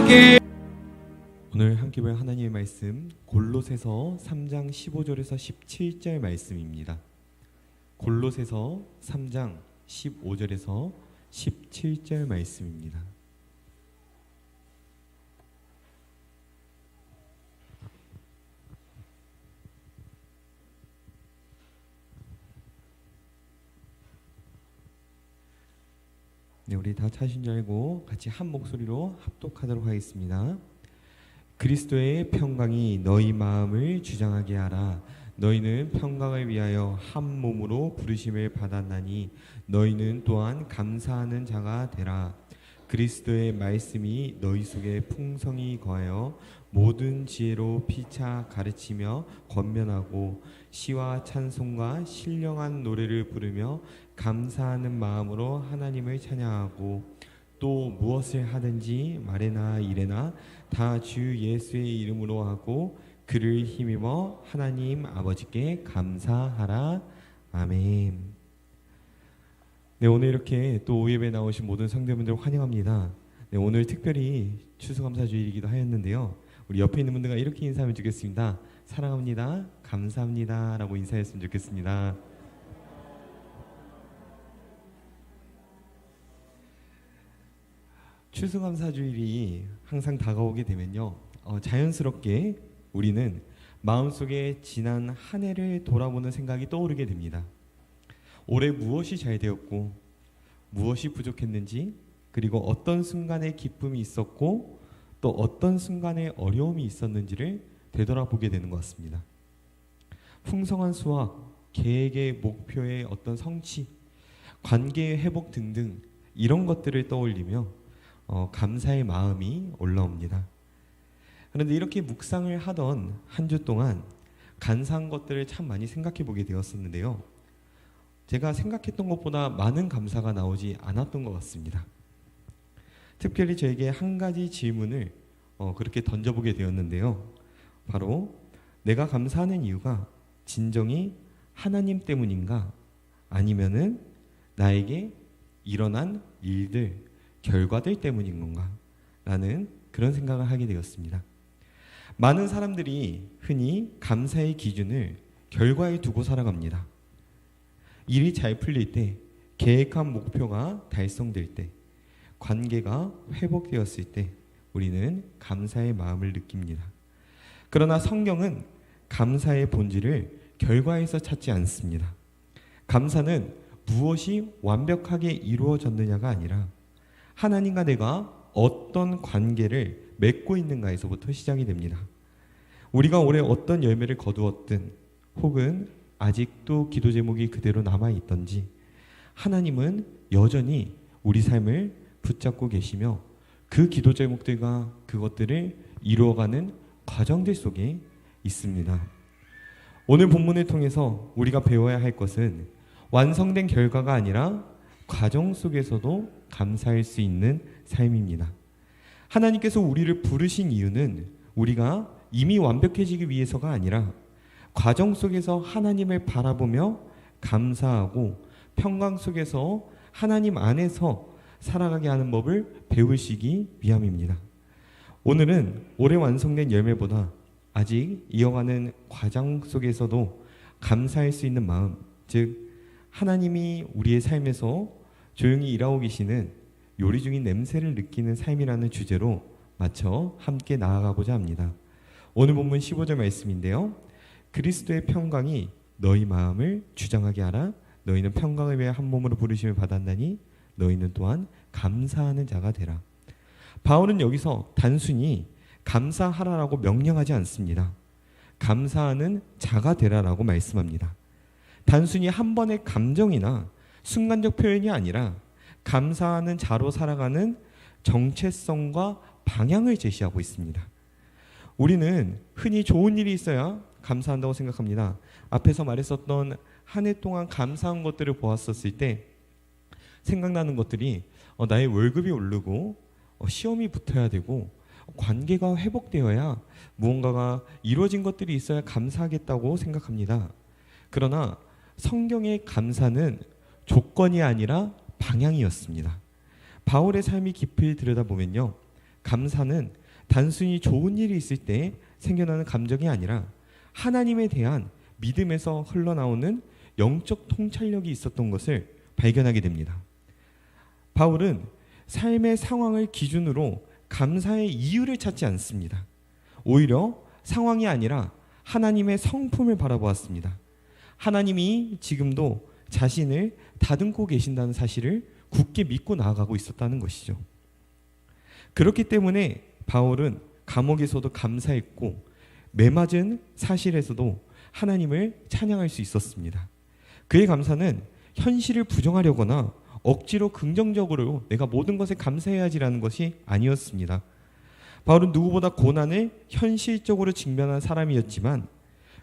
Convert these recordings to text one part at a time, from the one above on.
함께 오늘 함께 볼 하나님의 말씀 골로새서 3장 15절에서 17절 말씀입니다. 골로새서 3장 15절에서 17절 말씀입니다. 네, 우리 다 찾으신 줄 알고 같이 한 목소리로 합독하도록 하겠습니다. 그리스도의 평강이 너희 마음을 주장하게 하라. 너희는 평강을 위하여 한 몸으로 부르심을 받았나니 너희는 또한 감사하는 자가 되라. 그리스도의 말씀이 너희 속에 풍성히 거하여 모든 지혜로 피차 가르치며 권면하고 시와 찬송과 신령한 노래를 부르며 감사하는 마음으로 하나님을 찬양하고 또 무엇을 하든지 말에나 일에나 다 주 예수의 이름으로 하고 그를 힘입어 하나님 아버지께 감사하라. 아멘. 네, 오늘 이렇게 또 오예배 나오신 모든 성도분들 환영합니다. 네, 오늘 특별히 추수감사주일이기도 하였는데요. 우리 옆에 있는 분들과 이렇게 인사하면 좋겠습니다. 사랑합니다. 감사합니다. 라고 인사했으면 좋겠습니다. 추수감사주일이 항상 다가오게 되면요, 자연스럽게 우리는 마음속에 지난 한 해를 돌아보는 생각이 떠오르게 됩니다. 올해 무엇이 잘 되었고 무엇이 부족했는지, 그리고 어떤 순간에 기쁨이 있었고 또 어떤 순간에 어려움이 있었는지를 되돌아보게 되는 것 같습니다. 풍성한 수확, 계획의 목표의 어떤 성취, 관계의 회복 등등 이런 것들을 떠올리며 감사의 마음이 올라옵니다. 그런데 이렇게 묵상을 하던 한 주 동안 감사한 것들을 참 많이 생각해 보게 되었었는데요. 제가 생각했던 것보다 많은 감사가 나오지 않았던 것 같습니다. 특별히 저에게 한 가지 질문을 그렇게 던져보게 되었는데요. 바로 내가 감사하는 이유가 진정이 하나님 때문인가, 아니면은 나에게 일어난 일들, 결과들 때문인 건가 라는 그런 생각을 하게 되었습니다. 많은 사람들이 흔히 감사의 기준을 결과에 두고 살아갑니다. 일이 잘 풀릴 때, 계획한 목표가 달성될 때, 관계가 회복되었을 때 우리는 감사의 마음을 느낍니다. 그러나 성경은 감사의 본질을 결과에서 찾지 않습니다. 감사는 무엇이 완벽하게 이루어졌느냐가 아니라 하나님과 내가 어떤 관계를 맺고 있는가에서부터 시작이 됩니다. 우리가 올해 어떤 열매를 거두었든 혹은 아직도 기도 제목이 그대로 남아있던지 하나님은 여전히 우리 삶을 붙잡고 계시며 그 기도 제목들과 그것들을 이루어가는 과정들 속에 있습니다. 오늘 본문을 통해서 우리가 배워야 할 것은 완성된 결과가 아니라 과정 속에서도 감사할 수 있는 삶입니다. 하나님께서 우리를 부르신 이유는 우리가 이미 완벽해지기 위해서가 아니라 과정 속에서 하나님을 바라보며 감사하고 평강 속에서 하나님 안에서 살아가게 하는 법을 배우시기 위함입니다. 오늘은 올해 완성된 열매보다 아직 이어가는 과정 속에서도 감사할 수 있는 마음, 즉 하나님이 우리의 삶에서 조용히 일하고 계시는 요리 중인 냄새를 느끼는 삶이라는 주제로 맞춰 함께 나아가고자 합니다. 오늘 본문 15절 말씀인데요. 그리스도의 평강이 너희 마음을 주장하게 하라. 너희는 평강을 위해 한 몸으로 부르심을 받았나니 너희는 또한 감사하는 자가 되라. 바울은 여기서 단순히 감사하라라고 명령하지 않습니다. 감사하는 자가 되라라고 말씀합니다. 단순히 한 번의 감정이나 순간적 표현이 아니라 감사하는 자로 살아가는 정체성과 방향을 제시하고 있습니다. 우리는 흔히 좋은 일이 있어야 감사한다고 생각합니다. 앞에서 말했었던 한 해 동안 감사한 것들을 보았었을 때 생각나는 것들이 나의 월급이 오르고 시험이 붙어야 되고 관계가 회복되어야 무언가가 이루어진 것들이 있어야 감사하겠다고 생각합니다. 그러나 성경의 감사는 조건이 아니라 방향이었습니다. 바울의 삶이 깊이 들여다보면요, 감사는 단순히 좋은 일이 있을 때 생겨나는 감정이 아니라 하나님에 대한 믿음에서 흘러나오는 영적 통찰력이 있었던 것을 발견하게 됩니다. 바울은 삶의 상황을 기준으로 감사의 이유를 찾지 않습니다. 오히려 상황이 아니라 하나님의 성품을 바라보았습니다. 하나님이 지금도 자신을 다듬고 계신다는 사실을 굳게 믿고 나아가고 있었다는 것이죠. 그렇기 때문에 바울은 감옥에서도 감사했고 매맞은 사실에서도 하나님을 찬양할 수 있었습니다. 그의 감사는 현실을 부정하려거나 억지로 긍정적으로 내가 모든 것에 감사해야지라는 것이 아니었습니다. 바울은 누구보다 고난을 현실적으로 직면한 사람이었지만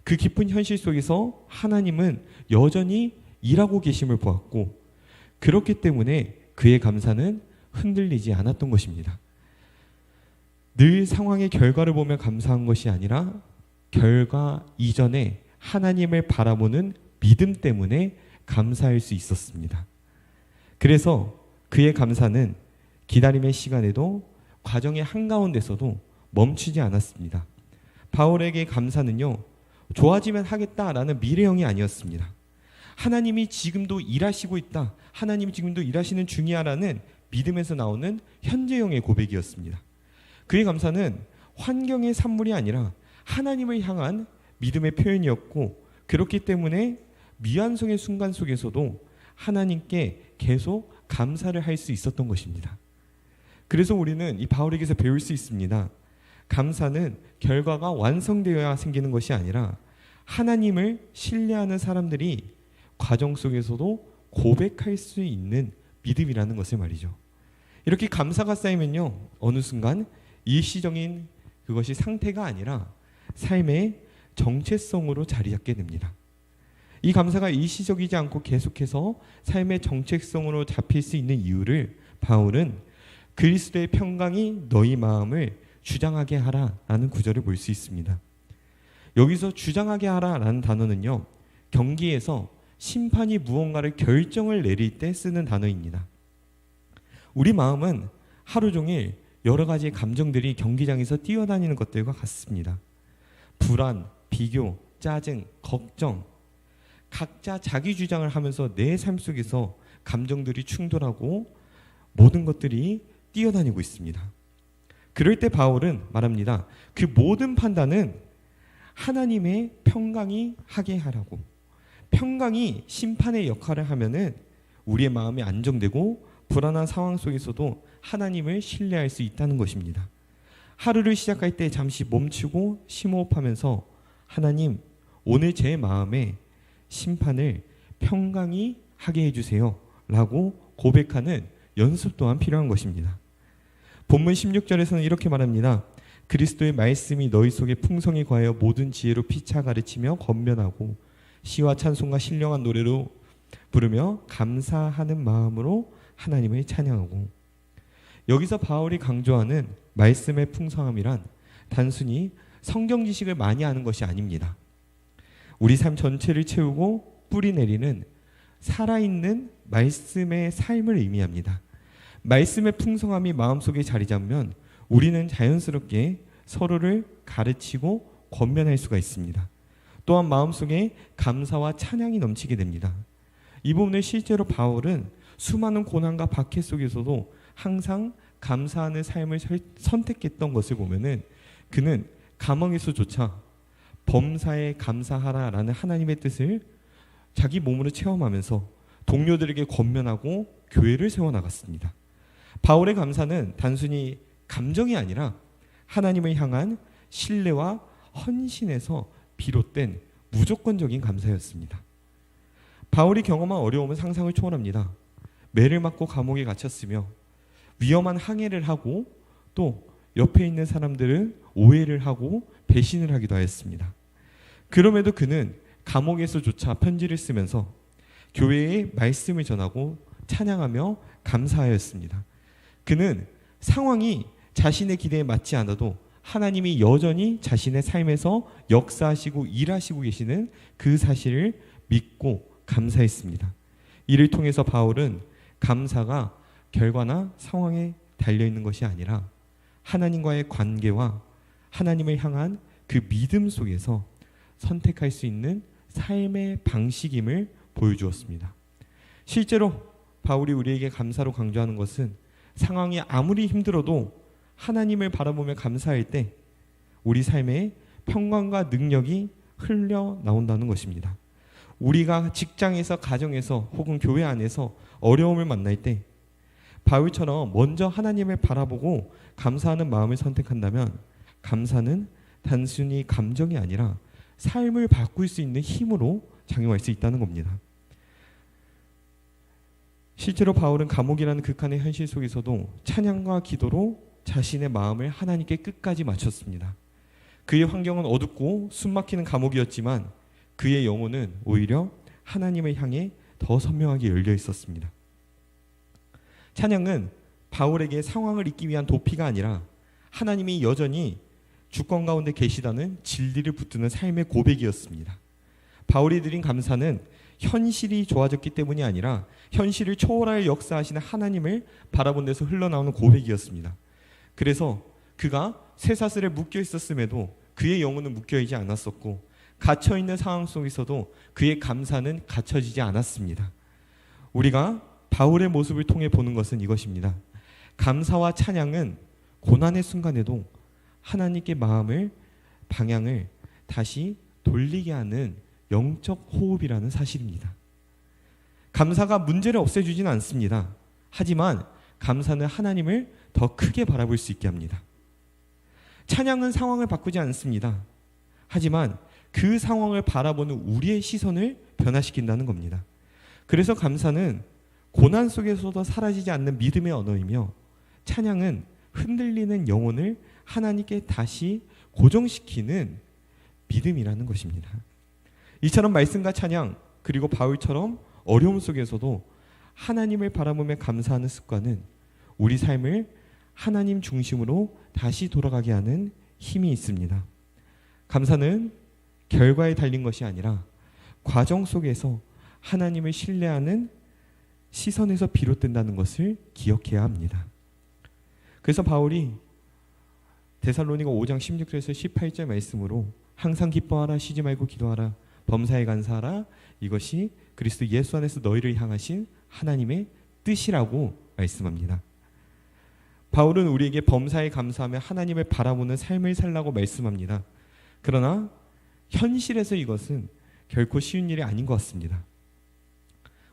그 깊은 현실 속에서 하나님은 여전히 일하고 계심을 보았고 그렇기 때문에 그의 감사는 흔들리지 않았던 것입니다. 늘 상황의 결과를 보며 감사한 것이 아니라 결과 이전에 하나님을 바라보는 믿음 때문에 감사할 수 있었습니다. 그래서 그의 감사는 기다림의 시간에도 과정의 한가운데서도 멈추지 않았습니다. 바울에게 감사는요, 좋아지면 하겠다라는 미래형이 아니었습니다. 하나님이 지금도 일하시고 있다, 하나님이 지금도 일하시는 중이야라는 믿음에서 나오는 현재형의 고백이었습니다. 그의 감사는 환경의 산물이 아니라 하나님을 향한 믿음의 표현이었고 그렇기 때문에 미완성의 순간 속에서도 하나님께 계속 감사를 할 수 있었던 것입니다. 그래서 우리는 이 바울에게서 배울 수 있습니다. 감사는 결과가 완성되어야 생기는 것이 아니라 하나님을 신뢰하는 사람들이 과정 속에서도 고백할 수 있는 믿음이라는 것을 말이죠. 이렇게 감사가 쌓이면요, 어느 순간 일시적인 그것이 상태가 아니라 삶의 정체성으로 자리 잡게 됩니다. 이 감사가 일시적이지 않고 계속해서 삶의 정체성으로 잡힐 수 있는 이유를 바울은 그리스도의 평강이 너희 마음을 주장하게 하라라는 구절을 볼 수 있습니다. 여기서 주장하게 하라라는 단어는요, 경기에서 심판이 무언가를 결정을 내릴 때 쓰는 단어입니다. 우리 마음은 하루 종일 여러 가지 감정들이 경기장에서 뛰어다니는 것들과 같습니다. 불안, 비교, 짜증, 걱정, 각자 자기 주장을 하면서 내 삶 속에서 감정들이 충돌하고 모든 것들이 뛰어다니고 있습니다. 그럴 때 바울은 말합니다. 그 모든 판단은 하나님의 평강이 하게 하라고. 평강이 심판의 역할을 하면은 우리의 마음이 안정되고 불안한 상황 속에서도 하나님을 신뢰할 수 있다는 것입니다. 하루를 시작할 때 잠시 멈추고 심호흡하면서 하나님, 오늘 제 마음에 심판을 평강이 하게 해주세요 라고 고백하는 연습 또한 필요한 것입니다. 본문 16절에서는 이렇게 말합니다. 그리스도의 말씀이 너희 속에 풍성히 과하여 모든 지혜로 피차 가르치며 권면하고 시와 찬송과 신령한 노래로 부르며 감사하는 마음으로 하나님을 찬양하고. 여기서 바울이 강조하는 말씀의 풍성함이란 단순히 성경 지식을 많이 아는 것이 아닙니다. 우리 삶 전체를 채우고 뿌리 내리는 살아있는 말씀의 삶을 의미합니다. 말씀의 풍성함이 마음속에 자리 잡으면 우리는 자연스럽게 서로를 가르치고 권면할 수가 있습니다. 또한 마음속에 감사와 찬양이 넘치게 됩니다. 이 부분을 실제로 바울은 수많은 고난과 박해 속에서도 항상 감사하는 삶을 선택했던 것을 보면은 그는 감옥에서조차 범사에 감사하라라는 하나님의 뜻을 자기 몸으로 체험하면서 동료들에게 권면하고 교회를 세워나갔습니다. 바울의 감사는 단순히 감정이 아니라 하나님을 향한 신뢰와 헌신에서 비롯된 무조건적인 감사였습니다. 바울이 경험한 어려움은 상상을 초월합니다. 매를 맞고 감옥에 갇혔으며 위험한 항해를 하고 또 옆에 있는 사람들은 오해를 하고 배신을 하기도 하였습니다. 그럼에도 그는 감옥에서조차 편지를 쓰면서 교회의 말씀을 전하고 찬양하며 감사하였습니다. 그는 상황이 자신의 기대에 맞지 않아도 하나님이 여전히 자신의 삶에서 역사하시고 일하시고 계시는 그 사실을 믿고 감사했습니다. 이를 통해서 바울은 감사가 결과나 상황에 달려있는 것이 아니라 하나님과의 관계와 하나님을 향한 그 믿음 속에서 선택할 수 있는 삶의 방식임을 보여주었습니다. 실제로 바울이 우리에게 감사로 강조하는 것은 상황이 아무리 힘들어도 하나님을 바라보며 감사할 때 우리 삶에 평강과 능력이 흘러나온다는 것입니다. 우리가 직장에서, 가정에서 혹은 교회 안에서 어려움을 만날 때 바울처럼 먼저 하나님을 바라보고 감사하는 마음을 선택한다면 감사는 단순히 감정이 아니라 삶을 바꿀 수 있는 힘으로 작용할 수 있다는 겁니다. 실제로 바울은 감옥이라는 극한의 현실 속에서도 찬양과 기도로 자신의 마음을 하나님께 끝까지 맞췄습니다. 그의 환경은 어둡고 숨막히는 감옥이었지만 그의 영혼은 오히려 하나님을 향해 더 선명하게 열려 있었습니다. 찬양은 바울에게 상황을 잊기 위한 도피가 아니라 하나님이 여전히 주권 가운데 계시다는 진리를 붙드는 삶의 고백이었습니다. 바울이 드린 감사는 현실이 좋아졌기 때문이 아니라 현실을 초월하여 역사하시는 하나님을 바라본 데서 흘러나오는 고백이었습니다. 그래서 그가 쇠사슬에 묶여 있었음에도 그의 영혼은 묶여있지 않았었고 갇혀있는 상황 속에서도 그의 감사는 갇혀지지 않았습니다. 우리가 바울의 모습을 통해 보는 것은 이것입니다. 감사와 찬양은 고난의 순간에도 하나님께 마음을, 방향을 다시 돌리게 하는 영적 호흡이라는 사실입니다. 감사가 문제를 없애주지는 않습니다. 하지만 감사는 하나님을 더 크게 바라볼 수 있게 합니다. 찬양은 상황을 바꾸지 않습니다. 하지만 그 상황을 바라보는 우리의 시선을 변화시킨다는 겁니다. 그래서 감사는 고난 속에서도 사라지지 않는 믿음의 언어이며 찬양은 흔들리는 영혼을 하나님께 다시 고정시키는 믿음이라는 것입니다. 이처럼 말씀과 찬양 그리고 바울처럼 어려움 속에서도 하나님을 바라보며 감사하는 습관은 우리 삶을 하나님 중심으로 다시 돌아가게 하는 힘이 있습니다. 감사는 결과에 달린 것이 아니라 과정 속에서 하나님을 신뢰하는 시선에서 비롯된다는 것을 기억해야 합니다. 그래서 바울이 데살로니가 5장 16절에서 18절 말씀으로 항상 기뻐하라, 쉬지 말고 기도하라, 범사에 간사하라, 이것이 그리스도 예수 안에서 너희를 향하신 하나님의 뜻이라고 말씀합니다. 바울은 우리에게 범사에 감사하며 하나님을 바라보는 삶을 살라고 말씀합니다. 그러나 현실에서 이것은 결코 쉬운 일이 아닌 것 같습니다.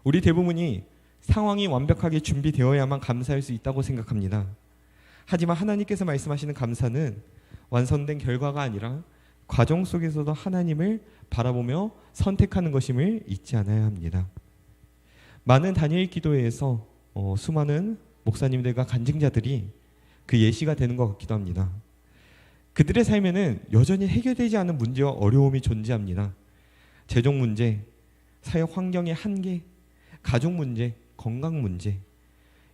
우리 대부분이 상황이 완벽하게 준비되어야만 감사할 수 있다고 생각합니다. 하지만 하나님께서 말씀하시는 감사는 완성된 결과가 아니라 과정 속에서도 하나님을 바라보며 선택하는 것임을 잊지 않아야 합니다. 많은 다니엘 기도회에서 수많은 목사님들과 간증자들이 그 예시가 되는 것 같기도 합니다. 그들의 삶에는 여전히 해결되지 않은 문제와 어려움이 존재합니다. 재정 문제, 사역 환경의 한계, 가족 문제, 건강 문제,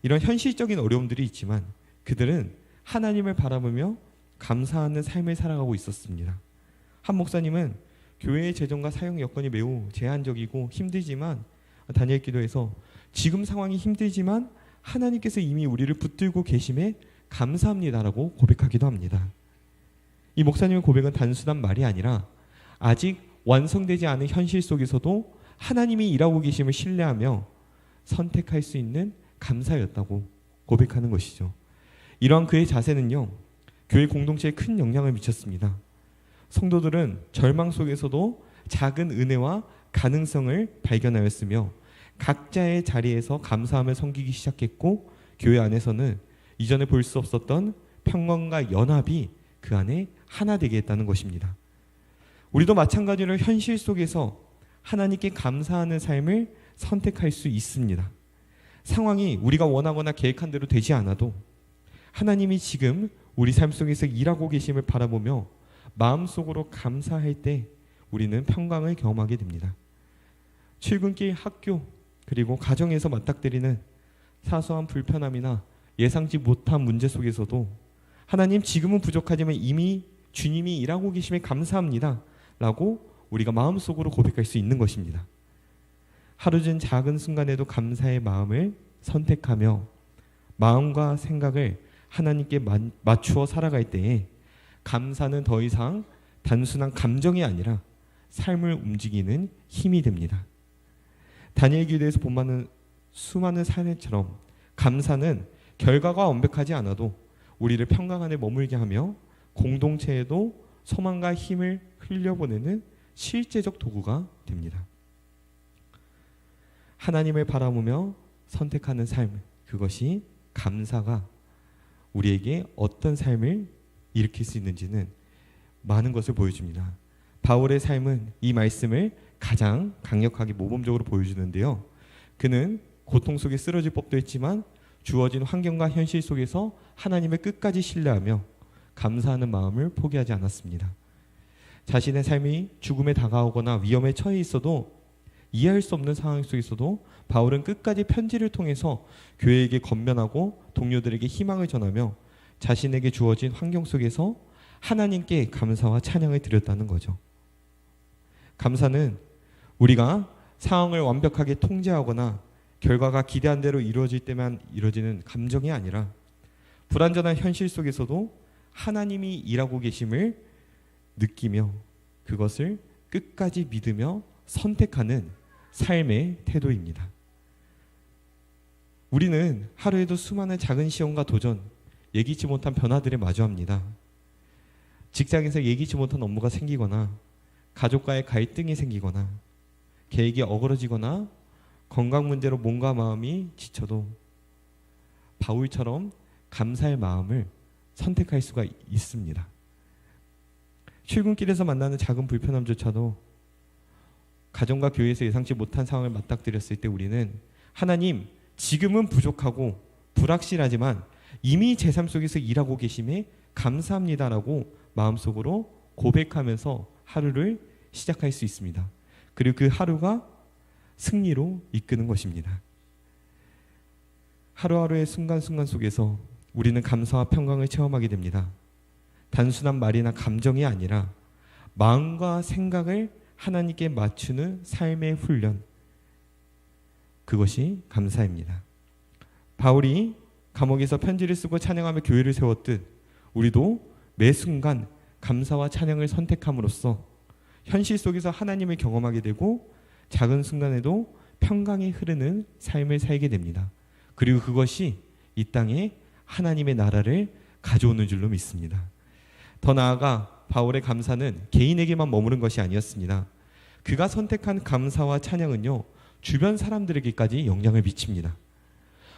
이런 현실적인 어려움들이 있지만 그들은 하나님을 바라보며 감사하는 삶을 살아가고 있었습니다. 한 목사님은 교회의 재정과 사역 여건이 매우 제한적이고 힘들지만 다니엘 기도에서 지금 상황이 힘들지만 하나님께서 이미 우리를 붙들고 계심에 감사합니다라고 고백하기도 합니다. 이 목사님의 고백은 단순한 말이 아니라 아직 완성되지 않은 현실 속에서도 하나님이 일하고 계심을 신뢰하며 선택할 수 있는 감사였다고 고백하는 것이죠. 이러한 그의 자세는요, 교회 공동체에 큰 영향을 미쳤습니다. 성도들은 절망 속에서도 작은 은혜와 가능성을 발견하였으며 각자의 자리에서 감사하며 섬기기 시작했고 교회 안에서는 이전에 볼 수 없었던 평강과 연합이 그 안에 하나 되게 했다는 것입니다. 우리도 마찬가지로 현실 속에서 하나님께 감사하는 삶을 선택할 수 있습니다. 상황이 우리가 원하거나 계획한 대로 되지 않아도 하나님이 지금 우리 삶 속에서 일하고 계심을 바라보며 마음속으로 감사할 때 우리는 평강을 경험하게 됩니다. 출근길, 학교, 그리고 가정에서 맞닥뜨리는 사소한 불편함이나 예상치 못한 문제 속에서도 하나님 지금은 부족하지만 이미 주님이 일하고 계심에 감사합니다 라고 우리가 마음속으로 고백할 수 있는 것입니다. 하루 전 작은 순간에도 감사의 마음을 선택하며 마음과 생각을 하나님께 맞추어 살아갈 때에 감사는 더 이상 단순한 감정이 아니라 삶을 움직이는 힘이 됩니다. 다니엘 기도에서 본받는 수많은 사례처럼 감사는 결과가 완벽하지 않아도 우리를 평강 안에 머물게 하며 공동체에도 소망과 힘을 흘려보내는 실제적 도구가 됩니다. 하나님을 바라보며 선택하는 삶, 그것이 감사가 우리에게 어떤 삶을 일으킬 수 있는지는 많은 것을 보여줍니다. 바울의 삶은 이 말씀을 가장 강력하게 모범적으로 보여주는데요. 그는 고통 속에 쓰러질 법도 했지만 주어진 환경과 현실 속에서 하나님을 끝까지 신뢰하며 감사하는 마음을 포기하지 않았습니다. 자신의 삶이 죽음에 다가오거나 위험에 처해 있어도 이해할 수 없는 상황 속에서도 바울은 끝까지 편지를 통해서 교회에게 권면하고 동료들에게 희망을 전하며 자신에게 주어진 환경 속에서 하나님께 감사와 찬양을 드렸다는 거죠. 감사는 우리가 상황을 완벽하게 통제하거나 결과가 기대한 대로 이루어질 때만 이루어지는 감정이 아니라 불완전한 현실 속에서도 하나님이 일하고 계심을 느끼며 그것을 끝까지 믿으며 선택하는 삶의 태도입니다. 우리는 하루에도 수많은 작은 시험과 도전, 예기치 못한 변화들에 마주합니다. 직장에서 예기치 못한 업무가 생기거나 가족과의 갈등이 생기거나 계획이 어그러지거나 건강 문제로 몸과 마음이 지쳐도 바울처럼 감사의 마음을 선택할 수가 있습니다. 출근길에서 만나는 작은 불편함조차도 가정과 교회에서 예상치 못한 상황을 맞닥뜨렸을 때 우리는 하나님, 지금은 부족하고 불확실하지만 이미 제 삶 속에서 일하고 계심에 감사합니다라고 마음속으로 고백하면서 하루를 시작할 수 있습니다. 그리고 그 하루가 승리로 이끄는 것입니다. 하루하루의 순간순간 속에서 우리는 감사와 평강을 체험하게 됩니다. 단순한 말이나 감정이 아니라 마음과 생각을 하나님께 맞추는 삶의 훈련, 그것이 감사입니다. 바울이 감옥에서 편지를 쓰고 찬양하며 교회를 세웠듯 우리도 매 순간 감사와 찬양을 선택함으로써 현실 속에서 하나님을 경험하게 되고 작은 순간에도 평강이 흐르는 삶을 살게 됩니다. 그리고 그것이 이 땅에 하나님의 나라를 가져오는 줄로 믿습니다. 더 나아가 바울의 감사는 개인에게만 머무른 것이 아니었습니다. 그가 선택한 감사와 찬양은요, 주변 사람들에게까지 영향을 미칩니다.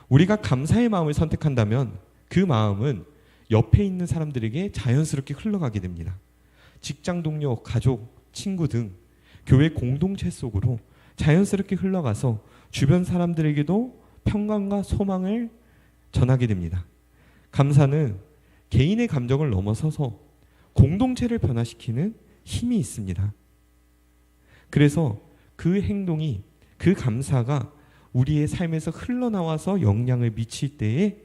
우리가 감사의 마음을 선택한다면 그 마음은 옆에 있는 사람들에게 자연스럽게 흘러가게 됩니다. 직장 동료, 가족, 친구 등 교회 공동체 속으로 자연스럽게 흘러가서 주변 사람들에게도 평강과 소망을 전하게 됩니다. 감사는 개인의 감정을 넘어서서 공동체를 변화시키는 힘이 있습니다. 그래서 그 행동이, 그 감사가 우리의 삶에서 흘러나와서 영향을 미칠 때에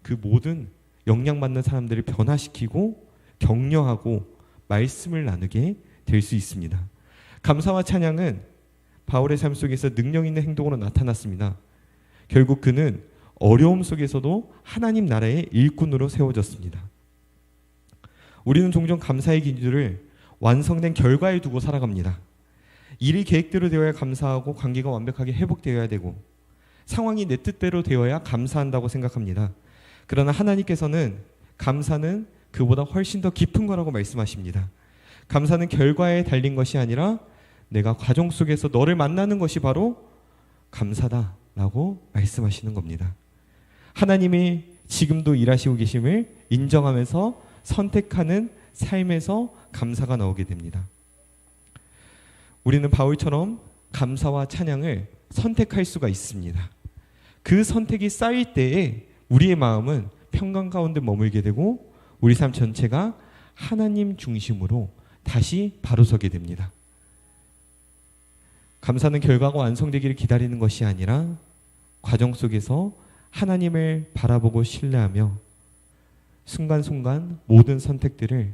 그 모든 영향받는 사람들을 변화시키고 격려하고 말씀을 나누게 될 수 있습니다. 감사와 찬양은 바울의 삶 속에서 능력 있는 행동으로 나타났습니다. 결국 그는 어려움 속에서도 하나님 나라의 일꾼으로 세워졌습니다. 우리는 종종 감사의 기준을 완성된 결과에 두고 살아갑니다. 일이 계획대로 되어야 감사하고 관계가 완벽하게 회복되어야 되고 상황이 내 뜻대로 되어야 감사한다고 생각합니다. 그러나 하나님께서는 감사는 그보다 훨씬 더 깊은 거라고 말씀하십니다. 감사는 결과에 달린 것이 아니라 내가 과정 속에서 너를 만나는 것이 바로 감사다라고 말씀하시는 겁니다. 하나님이 지금도 일하시고 계심을 인정하면서 선택하는 삶에서 감사가 나오게 됩니다. 우리는 바울처럼 감사와 찬양을 선택할 수가 있습니다. 그 선택이 쌓일 때에 우리의 마음은 평강 가운데 머물게 되고 우리 삶 전체가 하나님 중심으로 다시 바로서게 됩니다. 감사는 결과가 완성되기를 기다리는 것이 아니라 과정 속에서 하나님을 바라보고 신뢰하며 순간순간 모든 선택들을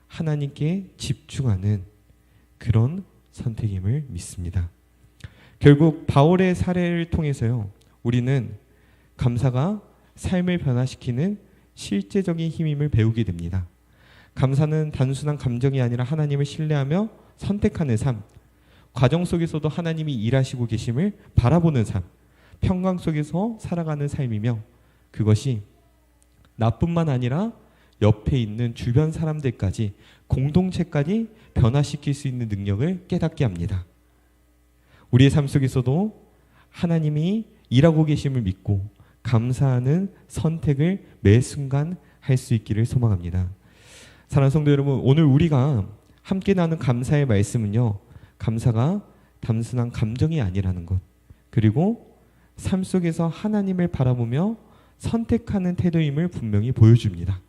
하나님께 집중하는 그런 선택임을 믿습니다. 결국 바울의 사례를 통해서요, 우리는 감사가 삶을 변화시키는 실제적인 힘임을 배우게 됩니다. 감사는 단순한 감정이 아니라 하나님을 신뢰하며 선택하는 삶, 과정 속에서도 하나님이 일하시고 계심을 바라보는 삶, 평강 속에서 살아가는 삶이며, 그것이 나뿐만 아니라 옆에 있는 주변 사람들까지, 공동체까지 변화시킬 수 있는 능력을 깨닫게 합니다. 우리의 삶 속에서도 하나님이 일하고 계심을 믿고 감사하는 선택을 매 순간 할 수 있기를 소망합니다. 사랑하는 성도 여러분, 오늘 우리가 함께 나눈 감사의 말씀은요, 감사가 단순한 감정이 아니라는 것, 그리고 삶 속에서 하나님을 바라보며 선택하는 태도임을 분명히 보여줍니다.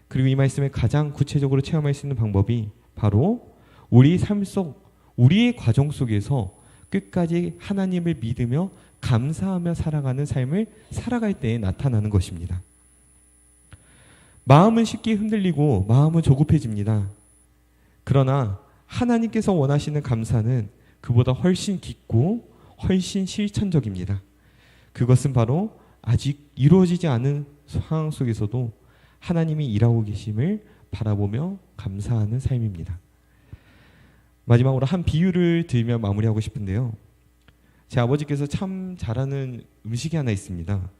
그리고 이 말씀을 가장 구체적으로 체험할 수 있는 방법이 바로 우리 삶 속, 우리의 과정 속에서 끝까지 하나님을 믿으며 감사하며 살아가는 삶을 살아갈 때에 나타나는 것입니다. 마음은 쉽게 흔들리고 마음은 조급해집니다. 그러나 하나님께서 원하시는 감사는 그보다 훨씬 깊고 훨씬 실천적입니다. 그것은 바로 아직 이루어지지 않은 상황 속에서도 하나님이 일하고 계심을 바라보며 감사하는 삶입니다. 마지막으로 한 비유를 들며 마무리하고 싶은데요. 제 아버지께서 참 잘하는 음식이 하나 있습니다.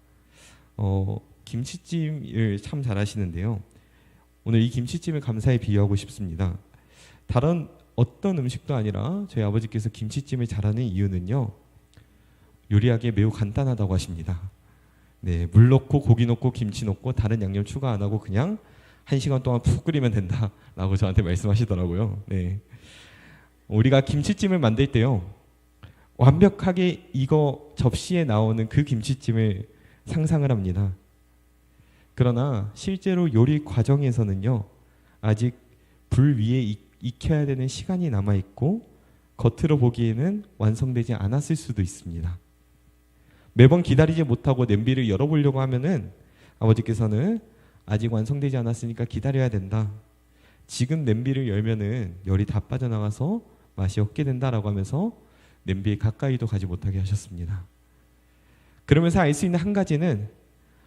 김치찜을 참 잘하시는데요. 오늘 이 김치찜을 감사에 비유하고 싶습니다. 다른 어떤 음식도 아니라 저희 아버지께서 김치찜을 잘하는 이유는요, 요리하기에 매우 간단하다고 하십니다. 네, 물 넣고 고기 넣고 김치 넣고 다른 양념 추가 안 하고 그냥 1시간 동안 푹 끓이면 된다라고 저한테 말씀하시더라고요. 네. 우리가 김치찜을 만들 때요, 완벽하게 이거 접시에 나오는 그 김치찜을 상상을 합니다. 그러나 실제로 요리 과정에서는요, 아직 불 위에 익혀야 되는 시간이 남아있고 겉으로 보기에는 완성되지 않았을 수도 있습니다. 매번 기다리지 못하고 냄비를 열어보려고 하면은 아버지께서는 아직 완성되지 않았으니까 기다려야 된다. 지금 냄비를 열면은 열이 다 빠져나가서 맛이 없게 된다라고 하면서 냄비에 가까이도 가지 못하게 하셨습니다. 그러면서 알 수 있는 한 가지는,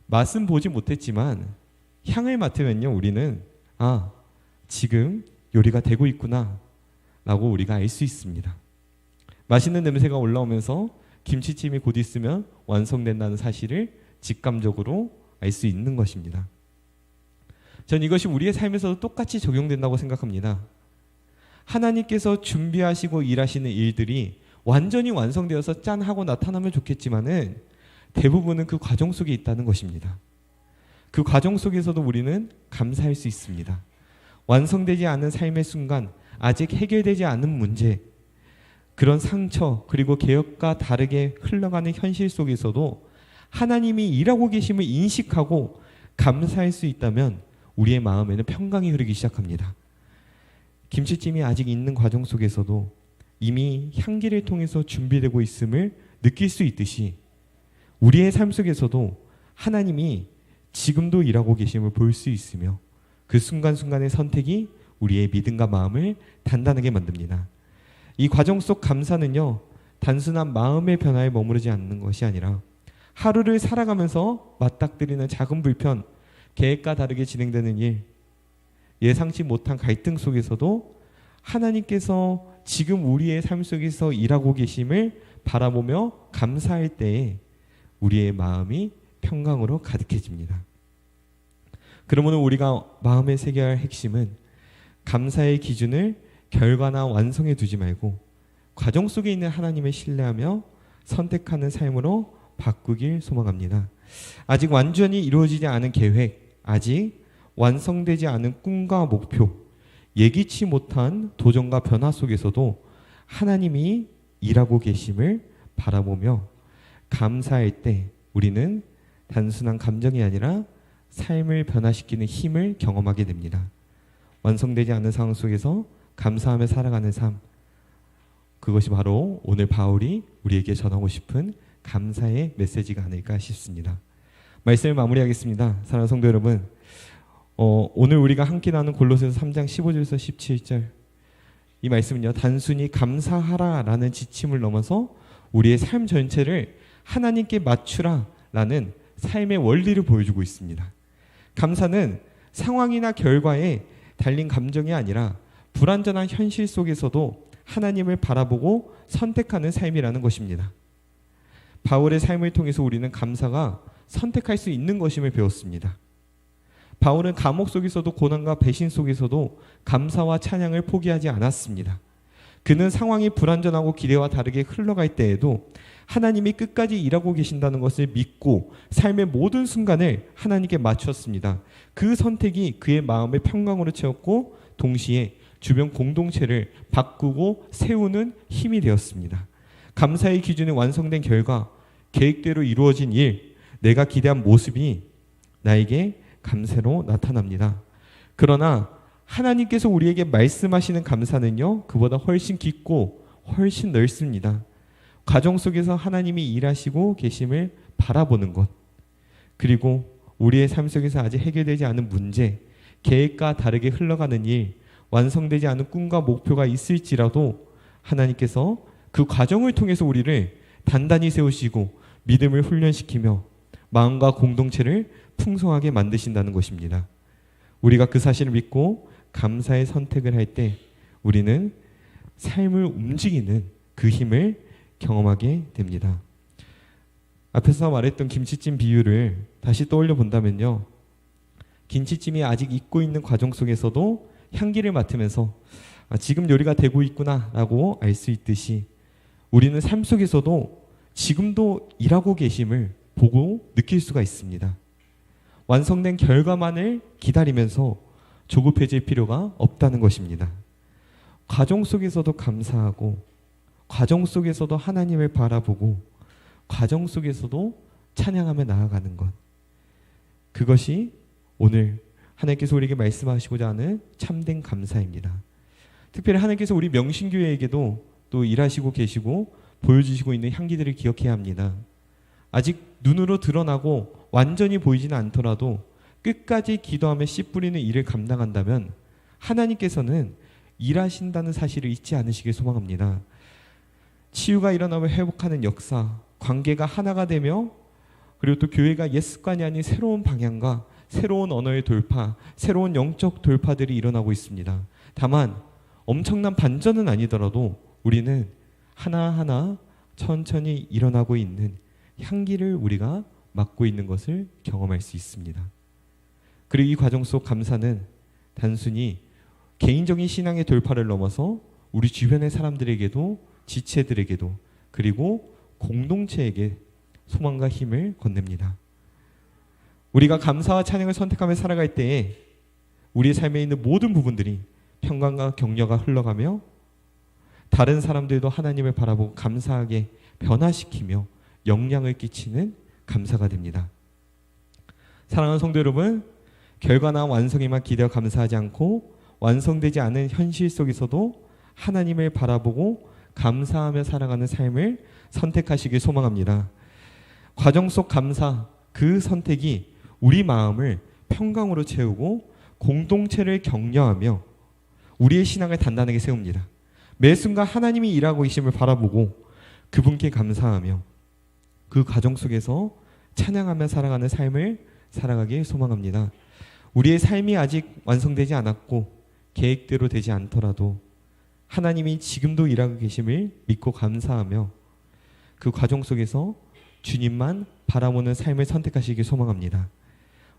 맛은 보지 못했지만 향을 맡으면요, 우리는 지금 요리가 되고 있구나 라고 우리가 알 수 있습니다. 맛있는 냄새가 올라오면서 김치찜이 곧 있으면 완성된다는 사실을 직감적으로 알 수 있는 것입니다. 전 이것이 우리의 삶에서도 똑같이 적용된다고 생각합니다. 하나님께서 준비하시고 일하시는 일들이 완전히 완성되어서 짠 하고 나타나면 좋겠지만은 대부분은 그 과정 속에 있다는 것입니다. 그 과정 속에서도 우리는 감사할 수 있습니다. 완성되지 않은 삶의 순간, 아직 해결되지 않은 문제, 그런 상처, 그리고 개혁과 다르게 흘러가는 현실 속에서도 하나님이 일하고 계심을 인식하고 감사할 수 있다면 우리의 마음에는 평강이 흐르기 시작합니다. 김치찜이 아직 있는 과정 속에서도 이미 향기를 통해서 준비되고 있음을 느낄 수 있듯이 우리의 삶 속에서도 하나님이 지금도 일하고 계심을 볼 수 있으며 그 순간순간의 선택이 우리의 믿음과 마음을 단단하게 만듭니다. 이 과정 속 감사는요, 단순한 마음의 변화에 머무르지 않는 것이 아니라 하루를 살아가면서 맞닥뜨리는 작은 불편, 계획과 다르게 진행되는 일, 예상치 못한 갈등 속에서도 하나님께서 지금 우리의 삶 속에서 일하고 계심을 바라보며 감사할 때에 우리의 마음이 평강으로 가득해집니다. 그러므로 우리가 마음에 새겨야 할 핵심은 감사의 기준을 결과나 완성에 두지 말고 과정 속에 있는 하나님을 신뢰하며 선택하는 삶으로 바꾸길 소망합니다. 아직 완전히 이루어지지 않은 계획, 아직 완성되지 않은 꿈과 목표, 예기치 못한 도전과 변화 속에서도 하나님이 일하고 계심을 바라보며 감사할 때 우리는 단순한 감정이 아니라 삶을 변화시키는 힘을 경험하게 됩니다. 완성되지 않은 상황 속에서 감사하며 살아가는 삶, 그것이 바로 오늘 바울이 우리에게 전하고 싶은 감사의 메시지가 아닐까 싶습니다. 말씀을 마무리하겠습니다. 사랑하는 성도 여러분, 오늘 우리가 함께 나눈 골로새서 3장 15절에서 17절, 이 말씀은요, 단순히 감사하라라는 지침을 넘어서 우리의 삶 전체를 하나님께 맞추라라는 삶의 원리를 보여주고 있습니다. 감사는 상황이나 결과에 달린 감정이 아니라 불완전한 현실 속에서도 하나님을 바라보고 선택하는 삶이라는 것입니다. 바울의 삶을 통해서 우리는 감사가 선택할 수 있는 것임을 배웠습니다. 바울은 감옥 속에서도 고난과 배신 속에서도 감사와 찬양을 포기하지 않았습니다. 그는 상황이 불완전하고 기대와 다르게 흘러갈 때에도 하나님이 끝까지 일하고 계신다는 것을 믿고 삶의 모든 순간을 하나님께 맞췄습니다. 그 선택이 그의 마음을 평강으로 채웠고 동시에 주변 공동체를 바꾸고 세우는 힘이 되었습니다. 감사의 기준이 완성된 결과 계획대로 이루어진 일, 내가 기대한 모습이 나에게 감사로 나타납니다. 그러나 하나님께서 우리에게 말씀하시는 감사는요, 그보다 훨씬 깊고 훨씬 넓습니다. 가정 속에서 하나님이 일하시고 계심을 바라보는 것, 그리고 우리의 삶 속에서 아직 해결되지 않은 문제, 계획과 다르게 흘러가는 일, 완성되지 않은 꿈과 목표가 있을지라도 하나님께서 그 과정을 통해서 우리를 단단히 세우시고 믿음을 훈련시키며 마음과 공동체를 풍성하게 만드신다는 것입니다. 우리가 그 사실을 믿고 감사의 선택을 할 때 우리는 삶을 움직이는 그 힘을 경험하게 됩니다. 앞에서 말했던 김치찜 비유를 다시 떠올려 본다면요, 김치찜이 아직 익고 있는 과정 속에서도 향기를 맡으면서 지금 요리가 되고 있구나 라고 알 수 있듯이 우리는 삶 속에서도 지금도 일하고 계심을 보고 느낄 수가 있습니다. 완성된 결과만을 기다리면서 조급해질 필요가 없다는 것입니다. 과정 속에서도 감사하고 과정 속에서도 하나님을 바라보고 과정 속에서도 찬양하며 나아가는 것, 그것이 오늘 하나님께서 우리에게 말씀하시고자 하는 참된 감사입니다. 특별히 하나님께서 우리 명신교회에게도 또 일하시고 계시고 보여주시고 있는 향기들을 기억해야 합니다. 아직 눈으로 드러나고 완전히 보이지는 않더라도 끝까지 기도하며 씨 뿌리는 일을 감당한다면 하나님께서는 일하신다는 사실을 잊지 않으시길 소망합니다. 치유가 일어나며 회복하는 역사, 관계가 하나가 되며 그리고 또 교회가 옛 습관이 아닌 새로운 방향과 새로운 언어의 돌파, 새로운 영적 돌파들이 일어나고 있습니다. 다만 엄청난 반전은 아니더라도 우리는 하나하나 천천히 일어나고 있는 향기를 우리가 맡고 있는 것을 경험할 수 있습니다. 그리고 이 과정 속 감사는 단순히 개인적인 신앙의 돌파를 넘어서 우리 주변의 사람들에게도, 지체들에게도, 그리고 공동체에게 소망과 힘을 건넵니다. 우리가 감사와 찬양을 선택하며 살아갈 때에 우리의 삶에 있는 모든 부분들이 평강과 격려가 흘러가며 다른 사람들도 하나님을 바라보고 감사하게 변화시키며 영향을 끼치는 감사가 됩니다. 사랑하는 성도 여러분, 결과나 완성에만 기대어 감사하지 않고 완성되지 않은 현실 속에서도 하나님을 바라보고 감사하며 살아가는 삶을 선택하시길 소망합니다. 과정 속 감사, 그 선택이 우리 마음을 평강으로 채우고 공동체를 격려하며 우리의 신앙을 단단하게 세웁니다. 매 순간 하나님이 일하고 계심을 바라보고 그분께 감사하며 그 과정 속에서 찬양하며 살아가는 삶을 살아가길 소망합니다. 우리의 삶이 아직 완성되지 않았고 계획대로 되지 않더라도 하나님이 지금도 일하고 계심을 믿고 감사하며 그 과정 속에서 주님만 바라보는 삶을 선택하시길 소망합니다.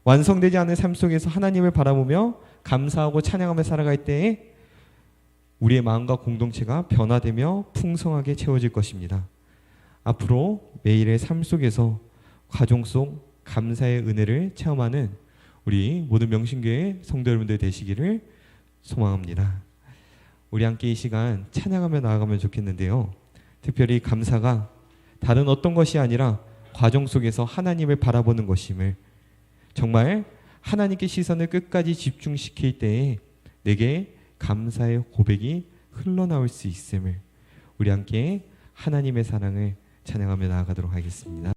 완성되지 않은 삶 속에서 하나님을 바라보며 감사하고 찬양하며 살아갈 때에 우리의 마음과 공동체가 변화되며 풍성하게 채워질 것입니다. 앞으로 매일의 삶 속에서 가정 속 감사의 은혜를 체험하는 우리 모든 명신교회 성도 여러분들 되시기를 소망합니다. 우리 함께 이 시간 찬양하며 나아가면 좋겠는데요. 특별히 감사가 다른 어떤 것이 아니라 과정 속에서 하나님을 바라보는 것임을, 정말 하나님께 시선을 끝까지 집중시킬 때에 내게 감사의 고백이 흘러나올 수 있음을, 우리 함께 하나님의 사랑을 찬양하며 나아가도록 하겠습니다.